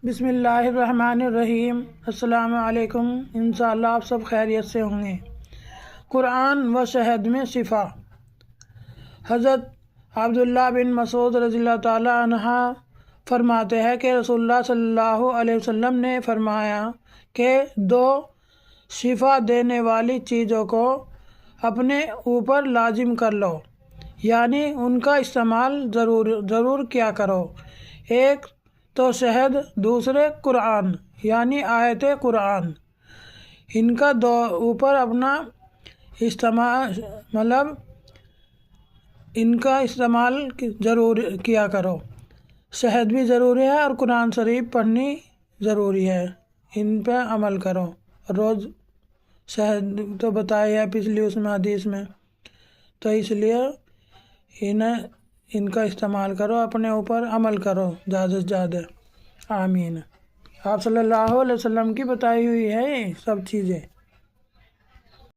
بسم اللہ الرحمن الرحیم۔ السلام علیکم۔ انشاءاللہ آپ سب خیریت سے ہوں گے۔ قرآن و شہد میں شفا۔ حضرت عبداللہ بن مسعود رضی اللہ تعالیٰ عنہ فرماتے ہیں کہ رسول اللہ صلی اللہ علیہ وسلم نے فرمایا کہ دو شفا دینے والی چیزوں کو اپنے اوپر لازم کر لو، یعنی ان کا استعمال ضرور کیا کرو۔ ایک تو شہد، دوسرے قرآن یعنی آیت قرآن۔ ان کا اوپر اپنا استعمال ضرور کیا کرو۔ شہد بھی ضروری ہے اور قرآن شریف پڑھنی ضروری ہے، ان پہ عمل کرو۔ روز شہد تو بتایا ہے پچھلی اس میں حدیث میں، تو اس لیے ان کا استعمال کرو، اپنے اوپر عمل کرو زیادہ سے زیادہ۔ آمین۔ آپ صلی اللہ علیہ وسلم کی بتائی ہوئی ہے یہ سب چیزیں۔